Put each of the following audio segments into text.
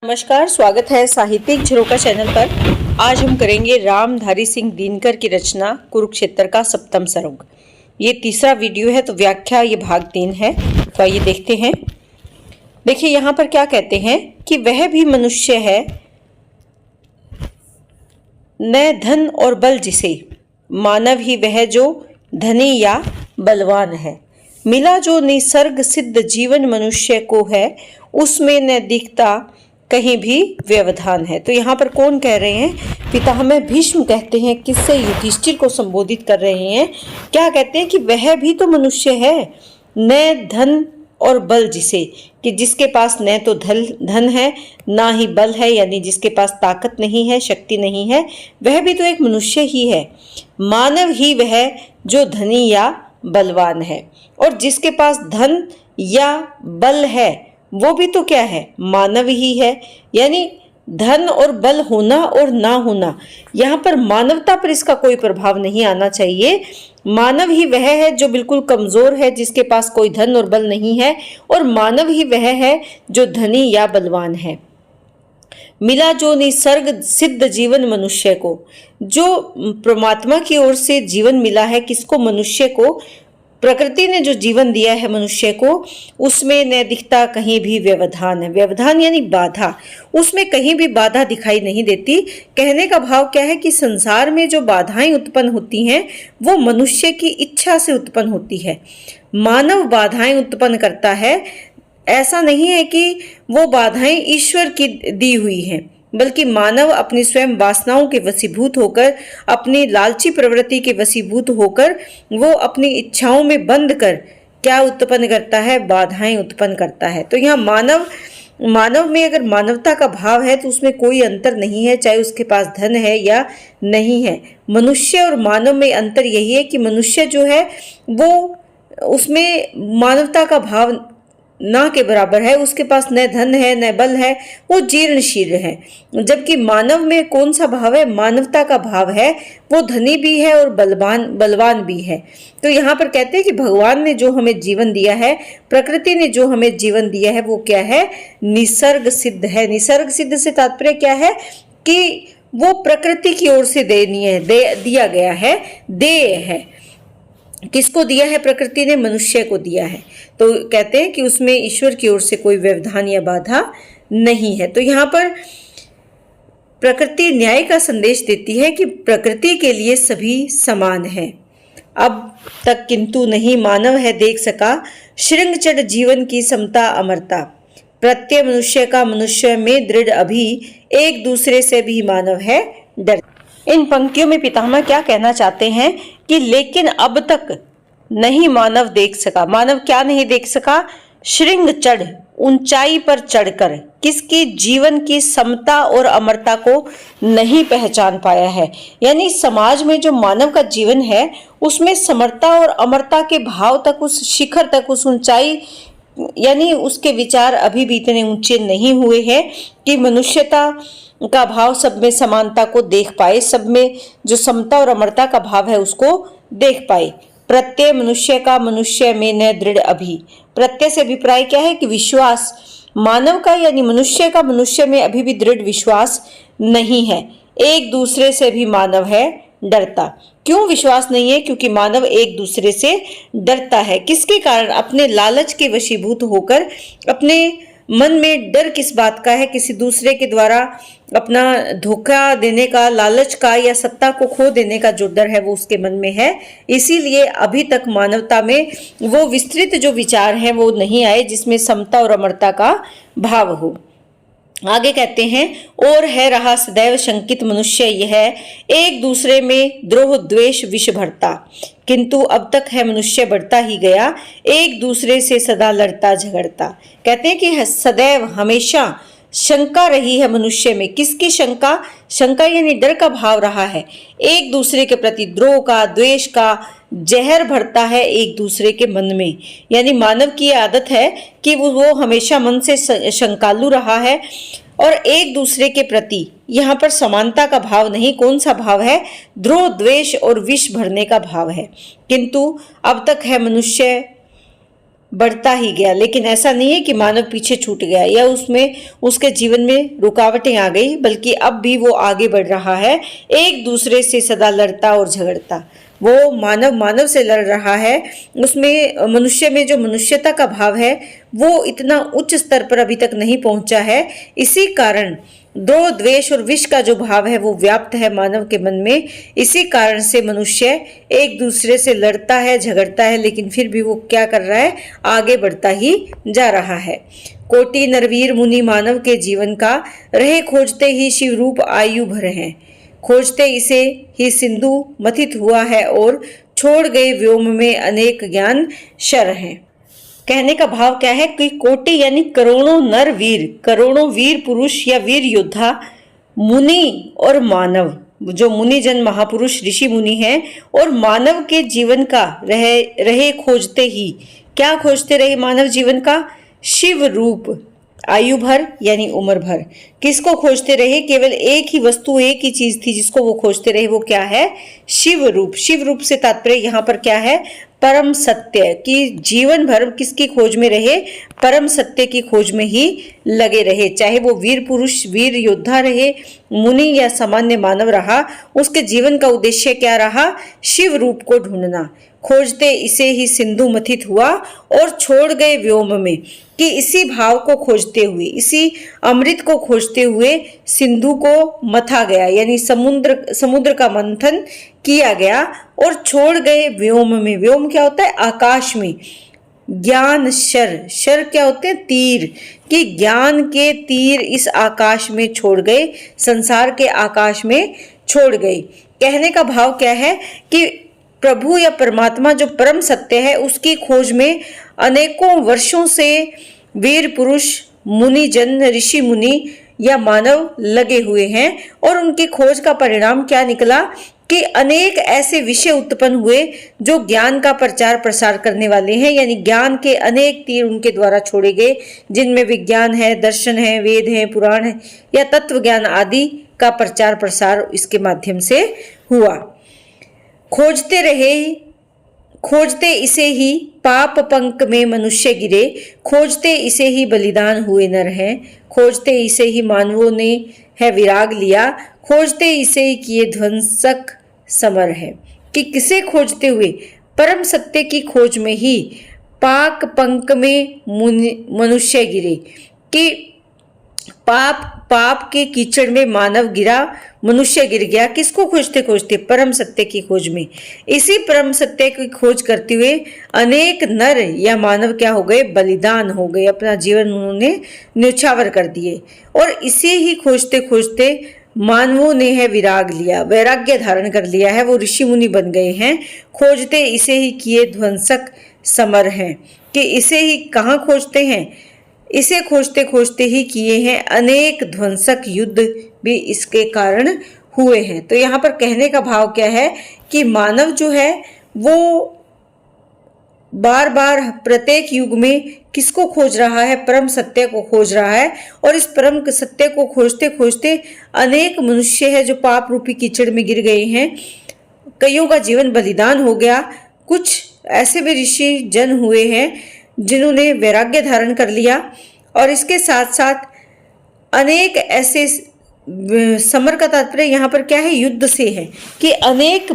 नमस्कार, स्वागत है साहित्यिक झरोखा चैनल पर। आज हम करेंगे रामधारी सिंह दिनकर की रचना कुरुक्षेत्र का सप्तम सर्ग। ये तीसरा वीडियो है, तो व्याख्या ये भाग 3 है। तो आइए देखते हैं। देखिए यहाँ पर क्या कहते हैं कि वह भी मनुष्य है, न धन और बल जिसे, मानव ही वह जो धनी या बलवान है। मिला जो निसर्ग सिद्ध जीवन मनुष्य को है, उसमें न दिखता कहीं भी व्यवधान है। तो यहाँ पर कौन कह रहे हैं? पितामह भीष्म कहते हैं, किससे? युधिष्ठिर को संबोधित कर रहे हैं। क्या कहते हैं कि वह भी तो मनुष्य है, न धन और बल जिसे, कि जिसके पास न तो धन है ना ही बल है, यानी जिसके पास ताकत नहीं है, शक्ति नहीं है, वह भी तो एक मनुष्य ही है। मानव ही वह जो धनी या बलवान है, और जिसके पास धन या बल है वो भी तो क्या है? मानव ही है। यानी धन और बल होना और ना होना, यहाँ पर मानवता पर इसका कोई प्रभाव नहीं आना चाहिए। मानव ही वह है जो बिल्कुल कमजोर है, जिसके पास कोई धन और बल नहीं है, और मानव ही वह है जो धनी या बलवान है। मिला जो निसर्ग सिद्ध जीवन मनुष्य को, जो परमात्मा की ओर से जीवन मिला है, किसको? मनुष्य को। प्रकृति ने जो जीवन दिया है मनुष्य को, उसमें न दिखता कहीं भी व्यवधान है। व्यवधान यानी बाधा, उसमें कहीं भी बाधा दिखाई नहीं देती। कहने का भाव क्या है कि संसार में जो बाधाएं उत्पन्न होती हैं वो मनुष्य की इच्छा से उत्पन्न होती है। मानव बाधाएं उत्पन्न करता है। ऐसा नहीं है कि वो बाधाएं ईश्वर की दी हुई हैं, बल्कि मानव अपनी स्वयं वासनाओं के वशीभूत होकर, अपनी लालची प्रवृत्ति के वशीभूत होकर, वो अपनी इच्छाओं में बंद कर क्या उत्पन्न करता है? बाधाएं उत्पन्न करता है। तो यहाँ मानव में अगर मानवता का भाव है तो उसमें कोई अंतर नहीं है, चाहे उसके पास धन है या नहीं है। मनुष्य और मानव में अंतर यही है कि मनुष्य जो है वो, उसमें मानवता का भाव ना के बराबर है। उसके पास न धन है न बल है, वो जीर्णशीर्ण है। जबकि मानव में कौन सा भाव है? मानवता का भाव है। वो धनी भी है और बलवान भी है। तो यहाँ पर कहते हैं कि भगवान ने जो हमें जीवन दिया है, प्रकृति ने जो हमें जीवन दिया है, वो क्या है? निसर्ग सिद्ध है। निसर्ग सिद्ध से तात्पर्य क्या है? कि वो प्रकृति की ओर से दिया गया है, देय है। किसको दिया है? प्रकृति ने मनुष्य को दिया है। तो कहते हैं कि उसमें ईश्वर की ओर से कोई व्यवधान या बाधा नहीं है। तो यहाँ पर प्रकृति न्याय का संदेश देती है कि प्रकृति के लिए सभी समान हैं। अब तक किंतु नहीं मानव है देख सका, श्रृंग चढ़ जीवन की समता अमरता। प्रत्यय मनुष्य का मनुष्य में दृढ़ अभी, एक दूसरे से भी मानव है डर। इन पंक्तियों में पितामह क्या कहना चाहते हैं कि लेकिन अब तक नहीं मानव देख सका। मानव क्या नहीं देख सका? श्रृंग चढ़, ऊंचाई पर चढ़कर, किसकी? जीवन की समता और अमरता को नहीं पहचान पाया है। यानी समाज में जो मानव का जीवन है उसमें समरता और अमरता के भाव तक, उस शिखर तक, उस ऊंचाई, यानी उसके विचार अभी भी इतने ऊंचे नहीं हुए हैं कि मनुष्यता का भाव, सब में समानता को देख पाए, सब में जो समता और अमरता का भाव है उसको देख पाए। प्रत्यय मनुष्य का मनुष्य में न दृढ़ अभी। प्रत्यय से अभिप्राय क्या है? कि विश्वास। मानव का यानी मनुष्य का मनुष्य में अभी भी दृढ़ विश्वास नहीं है। एक दूसरे से भी मानव है डरता। क्यों विश्वास नहीं है? क्योंकि मानव एक दूसरे से डरता है। किसके कारण? अपने लालच के वशीभूत होकर। अपने मन में डर किस बात का है? किसी दूसरे के द्वारा अपना धोखा देने का, लालच का, या सत्ता को खो देने का जो डर है वो उसके मन में है। इसीलिए अभी तक मानवता में वो विस्तृत जो विचार हैं वो नहीं आए जिसमें समता और अमरता का भाव हो। आगे कहते हैं, और है रहा सदैव शंकित मनुष्य यह, एक दूसरे में द्रोह द्वेष विष भरता। किंतु अब तक है मनुष्य बढ़ता ही गया, एक दूसरे से सदा लड़ता झगड़ता। कहते हैं कि सदैव हमेशा शंका रही है मनुष्य में। किसकी शंका? शंका यानी डर का भाव रहा है। एक दूसरे के प्रति द्रोह का, द्वेष का जहर भरता है एक दूसरे के मन में। यानी मानव की आदत है कि वो हमेशा मन से शंकालु रहा है, और एक दूसरे के प्रति यहाँ पर समानता का भाव नहीं। कौन सा भाव है? द्रोह द्वेष और विष भरने का भाव है। किंतु अब तक है मनुष्य बढ़ता ही गया। लेकिन ऐसा नहीं है कि मानव पीछे छूट गया या उसमें उसके जीवन में रुकावटें आ गई, बल्कि अब भी वो आगे बढ़ रहा है, एक दूसरे से सदा लड़ता और झगड़ता। वो मानव मानव से लड़ रहा है, उसमें मनुष्य में जो मनुष्यता का भाव है वो इतना उच्च स्तर पर अभी तक नहीं पहुंचा है। इसी कारण द्रोह द्वेष और विष का जो भाव है वो व्याप्त है मानव के मन में। इसी कारण से मनुष्य एक दूसरे से लड़ता है, झगड़ता है, लेकिन फिर भी वो क्या कर रहा है, आगे बढ़ता ही जा रहा है। कोटि नरवीर मुनि मानव के जीवन का रहे खोजते ही शिव रूप आयु भर हैं, खोजते इसे ही सिंधु मथित हुआ है और छोड़ गए व्योम में अनेक ज्ञान शर हैं। कहने का भाव क्या है कि कोटि यानी करोड़ों नर वीर, करोड़ों वीर पुरुष या वीर योद्धा, मुनि और मानव, जो मुनि जन महापुरुष ऋषि मुनि हैं, और मानव के जीवन का रहे खोजते ही, क्या खोजते रहे मानव जीवन का, शिव रूप आयु भर यानी उम्र भर। किसको खोजते रहे? केवल एक ही वस्तु, एक ही चीज थी जिसको वो खोजते रहे, वो क्या है? शिव रूप। शिव रूप से तात्पर्य यहाँ पर क्या है? परम सत्य की जीवन भर किसकी खोज में रहे? परम सत्य की खोज में ही लगे रहे। चाहे वो वीर पुरुष, वीर योद्धा रहे, मुनि या सामान्य मानव रहा, उसके जीवन का उद्देश्य क्या रहा? शिव रूप को ढूंढना। खोजते इसे ही सिंधु मथित हुआ और छोड़ गए व्योम में, कि इसी भाव को खोजते हुए, इसी अमृत को खोजते हुए सिंधु को मथा गया, यानी समुद्र का मंथन किया गया और छोड़ गए व्योम में। व्योम क्या होता है? आकाश में। ज्ञान शर, शर क्या होते हैं? तीर, कि ज्ञान के तीर इस आकाश में छोड़ गए, संसार के आकाश में छोड़ गए। कहने का भाव क्या है कि प्रभु या परमात्मा जो परम सत्य है उसकी खोज में अनेकों वर्षों से वीर पुरुष, मुनि जन, ऋषि मुनि या मानव लगे हुए हैं, और उनकी खोज का परिणाम क्या निकला कि अनेक ऐसे विषय उत्पन्न हुए जो ज्ञान का प्रचार प्रसार करने वाले हैं, यानी ज्ञान के अनेक तीर उनके द्वारा छोड़े गए, जिनमें विज्ञान है, दर्शन है, वेद है, पुराण है या तत्व ज्ञान आदि का प्रचार प्रसार इसके माध्यम से हुआ। खोजते रहे, खोजते इसे ही पाप पंक में मनुष्य गिरे, खोजते इसे ही बलिदान हुए नर हैं, खोजते इसे ही मानवों ने है विराग लिया, खोजते इसे ही किए ध्वंसक समर है। कि किसे खोजते हुए? परम सत्य की खोज में ही पाक पंक में मनुष्य गिरे, कि पाप के कीचड़ में मानव गिरा, मनुष्य गिर गया। किसको खोजते खोजते? परम सत्य की खोज में। इसी परम सत्य की खोज करते हुए अनेक नर या मानव क्या हो गए? बलिदान हो गए, अपना जीवन उन्होंने न्यौछावर कर दिए। और इसे ही खोजते खोजते मानवों ने है विराग लिया, वैराग्य धारण कर लिया है, वो ऋषि मुनि बन गए हैं। खोजते इसे ही किए ध्वंसक समर हैं, कि इसे ही कहाँ खोजते हैं? इसे खोजते खोजते ही किए हैं अनेक ध्वंसक युद्ध भी इसके कारण हुए हैं। तो यहाँ पर कहने का भाव क्या है कि मानव जो है वो बार बार प्रत्येक युग में किसको खोज रहा है? परम सत्य को खोज रहा है। और इस परम सत्य को खोजते खोजते अनेक मनुष्य है जो पाप रूपी कीचड़ में गिर गए हैं, कईयों का जीवन बलिदान हो गया। कुछ ऐसे भी ऋषि जन हुए हैं जिन्होंने वैराग्य धारण कर लिया, और इसके साथ साथ अनेक ऐसे समर का तात्पर्य यहाँ पर क्या है? युद्ध से है, कि अनेक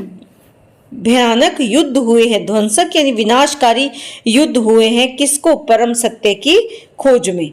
भयानक युद्ध हुए हैं, ध्वंसक यानी विनाशकारी युद्ध हुए हैं। किसको? परम सत्य की खोज में।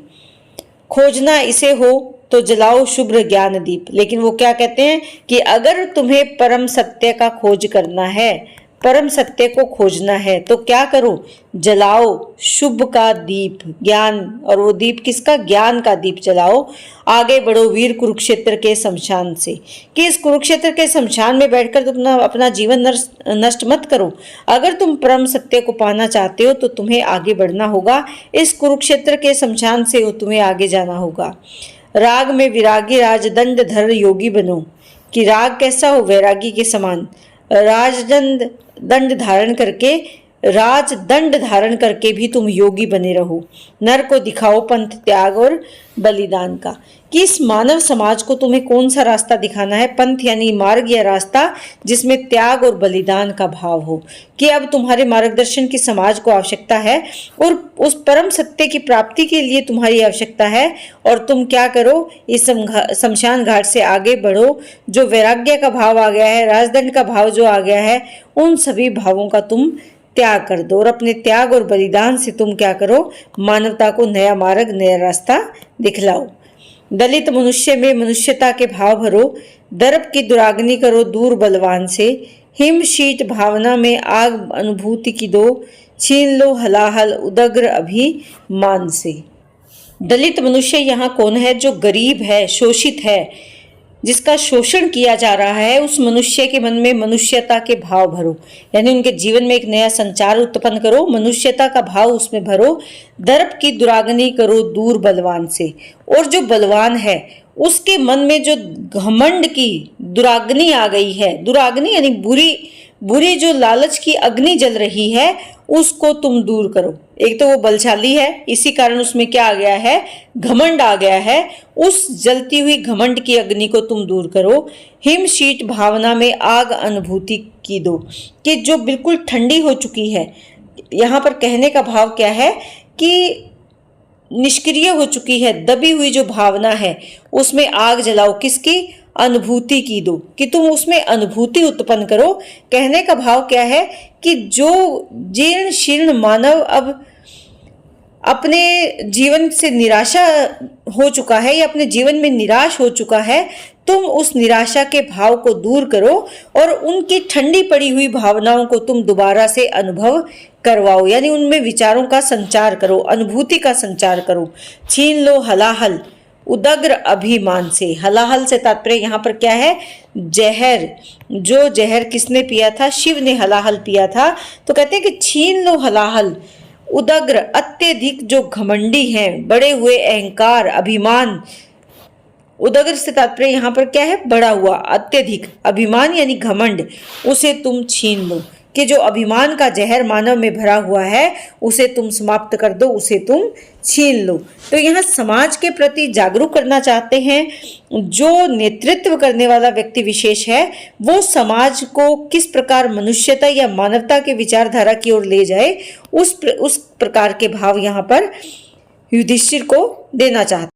खोजना इसे हो तो जलाओ शुभ्र ज्ञान दीप। लेकिन वो क्या कहते हैं कि अगर तुम्हें परम सत्य का खोज करना है, परम सत्य को खोजना है, तो क्या करो? जलाओ शुभ का दीप, ज्ञान। और वो दीप किसका? ज्ञान का दीप जलाओ। आगे बढ़ो वीर कुरुक्षेत्र के शमशान से, कि इस कुरुक्षेत्र के शमशान में बैठकर तुम अपना जीवन नष्ट मत करो। अगर तुम परम सत्य को पाना चाहते हो तो तुम्हें आगे बढ़ना होगा, इस कुरुक्षेत्र के शमशान से तुम्हें आगे जाना होगा। राग में विरागी राजदंड धर योगी बनो, कि राग कैसा हो? वैरागी के समान। राजदंड धारण करके राज दंड धारण करके भी तुम योगी बने रहो। नर को दिखाओ पंथ त्याग और बलिदान का, कि इस मानव समाज को तुम्हें कौन सा रास्ता दिखाना है। पंथ यानी मार्ग या रास्ता जिसमें त्याग और बलिदान का भाव हो, कि अब तुम्हारे मार्गदर्शन की समाज को आवश्यकता है और उस परम सत्य की प्राप्ति के लिए तुम्हारी आवश्यकता है। और तुम क्या करो, इस शमशान घाट से आगे बढ़ो। जो वैराग्य का भाव आ गया है, राजदंड का भाव जो आ गया है, उन सभी भावों का तुम त्याग कर दो और अपने त्याग और बलिदान से तुम क्या करो, मानवता को नया मार्ग, नया रास्ता दिखलाओ। दलित मनुष्य में मनुष्यता के भाव भरो, दर्प की दुराग्नि करो दूर बलवान से, हिम शीत भावना में आग अनुभूति की दो, छीन लो हलाहल उदग्र अभिमान से। दलित मनुष्य यहाँ कौन है? जो गरीब है, शोषित है, जिसका शोषण किया जा रहा है, उस मनुष्य के मन में मनुष्यता के भाव भरो, यानी उनके जीवन में एक नया संचार उत्पन्न करो, मनुष्यता का भाव उसमें भरो। दर्प की दुराग्नि करो दूर बलवान से, और जो बलवान है उसके मन में जो घमंड की दुराग्नि आ गई है, दुराग्नि यानी बुरी जो लालच की अग्नि जल रही है, उसको तुम दूर करो। एक तो वो बलशाली है, इसी कारण उसमें क्या आ गया है, घमंड आ गया है। उस जलती हुई घमंड की अग्नि को तुम दूर करो। हिम शीत भावना में आग अनुभूति की दो, कि जो बिल्कुल ठंडी हो चुकी है, यहाँ पर कहने का भाव क्या है कि निष्क्रिय हो चुकी है, दबी हुई जो भावना है, उसमें आग जलाओ। किसकी? अनुभूति की दो, कि तुम उसमें अनुभूति उत्पन्न करो। कहने का भाव क्या है कि जो जीर्ण शीर्ण मानव अब अपने जीवन से निराशा हो चुका है या अपने जीवन में निराश हो चुका है, तुम उस निराशा के भाव को दूर करो और उनकी ठंडी पड़ी हुई भावनाओं को तुम दोबारा से अनुभव करवाओ, यानी उनमें विचारों का संचार करो, अनुभूति का संचार करो। छीन लो हलाहल उदग्र अभिमान से। हलाहल से तात्पर्य यहाँ पर क्या है? जहर। जो जहर किसने पिया था? शिव ने हलाहल पिया था। तो कहते हैं कि छीन लो हलाहल उदग्र, अत्यधिक जो घमंडी हैं, बड़े हुए अहंकार, अभिमान। उदग्र से तात्पर्य यहाँ पर क्या है? बड़ा हुआ, अत्यधिक अभिमान यानी घमंड, उसे तुम छीन लो, कि जो अभिमान का जहर मानव में भरा हुआ है उसे तुम समाप्त कर दो, उसे तुम छीन लो। तो यहाँ समाज के प्रति जागरूक करना चाहते हैं। जो नेतृत्व करने वाला व्यक्ति विशेष है वो समाज को किस प्रकार मनुष्यता या मानवता के विचारधारा की ओर ले जाए, उस प्रकार के भाव यहाँ पर युधिष्ठिर को देना चाहते हैं।